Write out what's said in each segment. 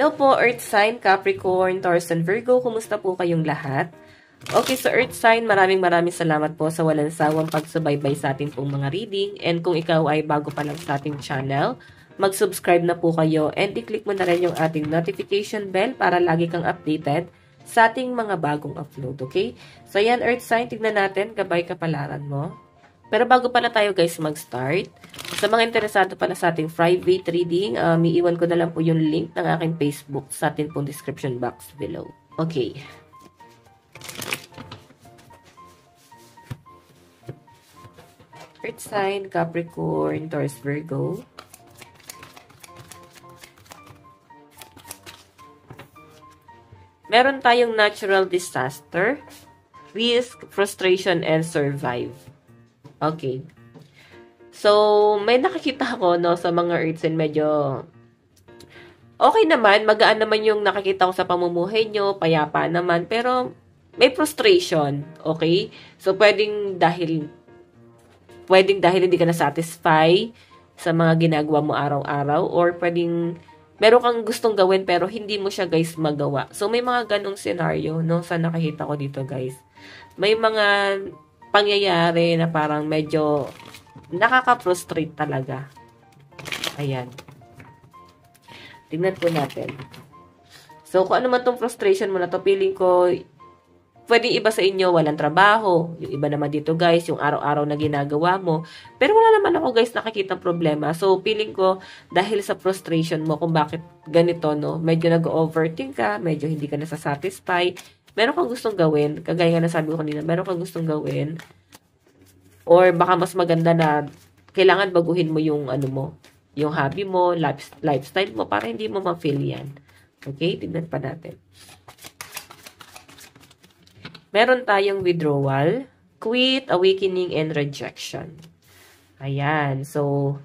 Hello po, Earth Sign, Capricorn, Taurus, and Virgo. Kumusta po kayong lahat? Okay, so Earth Sign, maraming salamat po sa walang sawang pagsubaybay sa ating pong mga reading. And kung ikaw ay bago pa lang sa ating channel, mag-subscribe na po kayo and i-click mo na rin yung ating notification bell para lagi kang updated sa ating mga bagong upload, okay? So yan, Earth Sign, tignan natin, gabay kapalaran mo. Pero bago pala tayo guys mag-start, sa mga interesado pala sa ating private reading, iiwan ko na lang po yung link ng aking Facebook sa ating pong description box below. Okay. Earth sign, Capricorn, Taurus, Virgo. Meron tayong natural disaster, risk, frustration, and survive. Okay. So, may nakikita ako, no, sa mga Earth sign, medyo okay naman, magaan naman yung nakikita ko sa pamumuhay nyo, payapa naman, pero may frustration, okay? So, pwedeng dahil hindi ka na-satisfy sa mga ginagawa mo araw-araw, or pwedeng meron kang gustong gawin pero hindi mo siya guys magawa. So, may mga ganong scenario, no, sa nakikita ko dito guys. May mga pangyayari na parang medyo nakaka-frustrate talaga. Ayan. Tingnan po natin. So, kung ano man tong frustration mo na to, feeling ko, pwede iba sa inyo, walang trabaho. Yung iba naman dito, guys, yung araw-araw na ginagawa mo. Pero wala naman ako, guys, nakikita problema. So, feeling ko, dahil sa frustration mo, kung bakit ganito, no, medyo nag-overthink ka, medyo hindi ka nasasatisfy, meron kang gustong gawin, kagaya nga nasabi ko kanina, meron kang gustong gawin, or baka mas maganda na kailangan baguhin mo yung ano mo, yung hobby mo, lifestyle mo, para hindi mo ma-feel yan. Okay? Tignan pa natin. Meron tayong withdrawal, quit, awakening, and rejection. Ayan. So,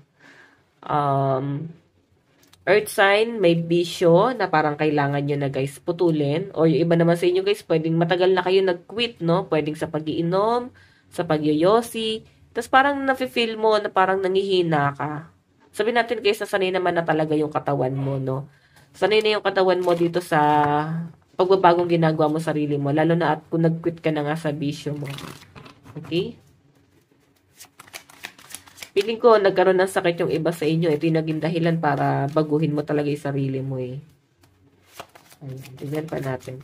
Earth sign, may bisyo na parang kailangan nyo na guys putulin. O yung iba naman sa inyo guys, pwedeng matagal na kayo nag-quit, no? Pwedeng sa pag-iinom, sa pagyoyosi. Tapos parang nafe-feel mo na parang nangihina ka. Sabihin natin guys, nasanay naman na talaga yung katawan mo, no? Sanay na yung katawan mo dito sa pagbabagong ginagawa mo sarili mo. Lalo na at kung nag-quit ka na nga sa bisyo mo. Okay? Feeling ko, nagkaroon ng sakit yung iba sa inyo. Ito yung naging dahilan para baguhin mo talaga yung sarili mo eh. Ayan, tignan pa natin.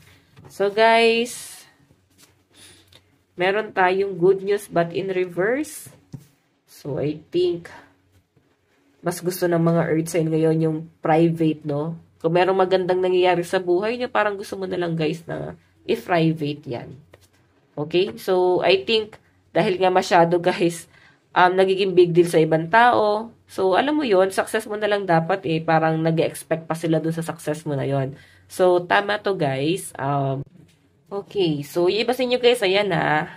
So guys, meron tayong good news but in reverse. So I think, mas gusto ng mga Earth sign ngayon yung private, no? Kung merong magandang nangyayari sa buhay nyo, parang gusto mo na lang guys na i-private yan. Okay? So I think, dahil nga masyado guys, nagiging big deal sa ibang tao. So, alam mo yon, success mo na lang dapat eh. Parang nag-expect pa sila dun sa success mo na yon. So, tama to guys. Okay, so yung iba sa inyo guys, ayan na.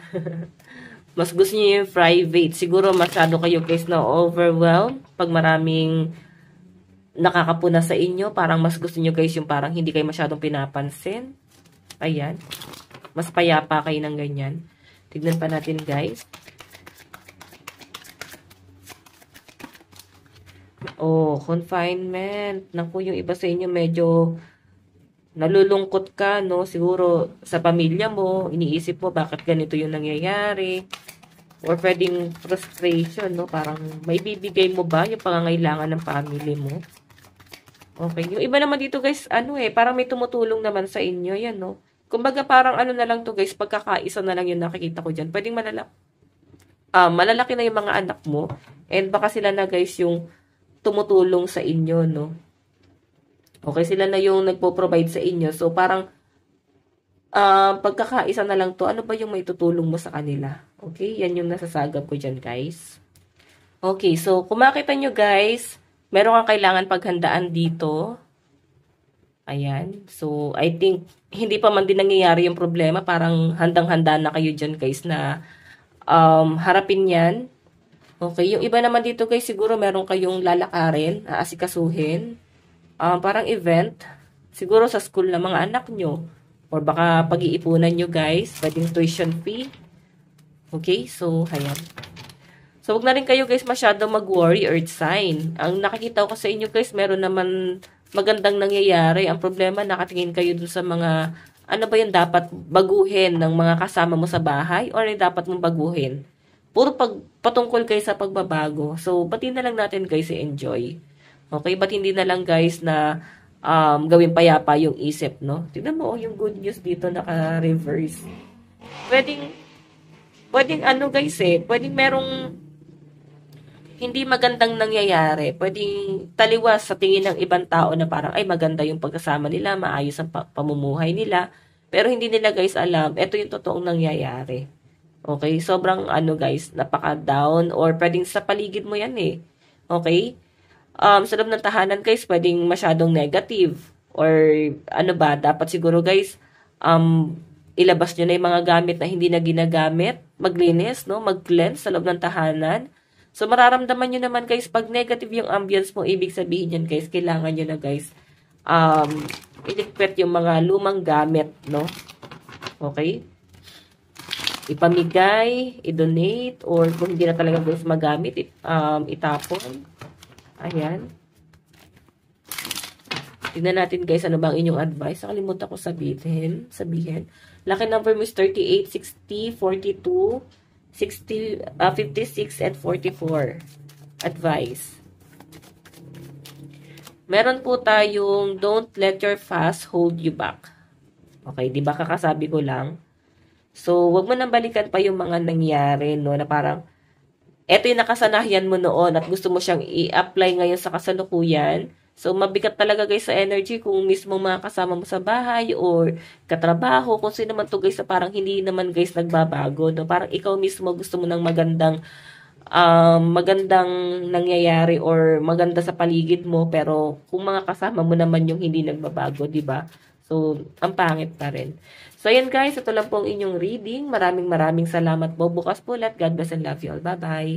Mas gusto niyo yung private. Siguro masyado kayo guys na overwhelmed. Pag maraming nakakapuna sa inyo, parang mas gusto niyo guys yung parang hindi kayo masyadong pinapansin. Ayan. Mas payapa kayo ng ganyan. Tignan pa natin guys. Oh, confinement. Naku, yung iba sa inyo medyo nalulungkot ka, no? Siguro sa pamilya mo, iniisip mo bakit ganito yung nangyayari. Or pwedeng frustration, no? Parang may bibigay mo ba yung pangangailangan ng family mo? Okay. Yung iba naman dito, guys, parang may tumutulong naman sa inyo. Yan, no? Kumbaga parang na lang to, guys, pagkakaisa na lang yung nakikita ko dyan. Pwedeng malalaki na yung mga anak mo. And baka sila na, guys, yung tumutulong sa inyo, no? Okay, sila na yung nagpo-provide sa inyo. So, parang pagkakaisa na lang to, ano ba yung may tutulong mo sa kanila? Okay, yan yung nasasagap ko dyan, guys. Okay, so, kung makita nyo, guys, meron kang kailangan paghandaan dito. Ayan. So, I think, hindi pa man din nangyayari yung problema. Parang handang-handa na kayo dyan, guys, na harapin yan. Okay, yung iba naman dito guys, siguro meron kayong lalakarin, aasikasuhin. Parang event. Siguro sa school ng mga anak nyo. Or baka pag-iipunan nyo guys, pwedeng tuition fee. Okay, so, ayan. So, wag na rin kayo guys masyado mag-worry, Earth sign. Ang nakikita ko sa inyo guys, meron naman magandang nangyayari. Ang problema, nakatingin kayo dun sa mga, ano ba yung dapat baguhin ng mga kasama mo sa bahay or dapat mong baguhin? Puro patungkol kayo sa pagbabago. So, ba't na lang natin guys i-enjoy? Okay? Ba't hindi na lang guys na gawin payapa yung isip, no? Tignan mo, yung good news dito naka-reverse. Pwedeng ano guys pwedeng merong hindi magandang nangyayari. Pwedeng taliwas sa tingin ng ibang tao na parang, ay maganda yung pagkasama nila, maayos ang pamumuhay nila. Pero hindi nila guys alam, ito yung totoong nangyayari. Okay? Sobrang ano guys, napaka-down or pwedeng sa paligid mo yan Okay? Sa loob ng tahanan guys, pwedeng masyadong negative. Or ano ba, dapat siguro guys, ilabas nyo na yung mga gamit na hindi na ginagamit, maglinis, no? Mag-cleanse sa loob ng tahanan. So, mararamdaman nyo naman guys, pag negative yung ambience mo, ibig sabihin yan guys, kailangan nyo na guys, iligpit yung mga lumang gamit, no? Okay? Ipamigay, i-donate, or kung hindi na talaga guys magamit, itapon. Ayan. Tignan natin guys, ano bang inyong advice? Nakalimutan ko sabihin. Lucky number mo is 38, 60, 42, 60, 56, and 44. Advice. Meron po tayong don't let your past hold you back. Okay, di ba kakasabi ko lang? So, wag mo nang balikan pa yung mga nangyari, no, na parang eto yung nakasanayan mo noon at gusto mo siyang i-apply ngayon sa kasalukuyan. So, mabigat talaga guys sa energy kung mismo mga kasama mo sa bahay or katrabaho, kung sino man to guys na parang hindi naman guys nagbabago. No? Parang ikaw mismo gusto mo ng magandang nangyayari or maganda sa paligid mo, pero kung mga kasama mo naman yung hindi nagbabago, di ba? So, ang pangit pa rin. So, ayan guys, ito lang po ang inyong reading. Maraming salamat po. Bukas po ulit. God bless and love you all. Bye-bye.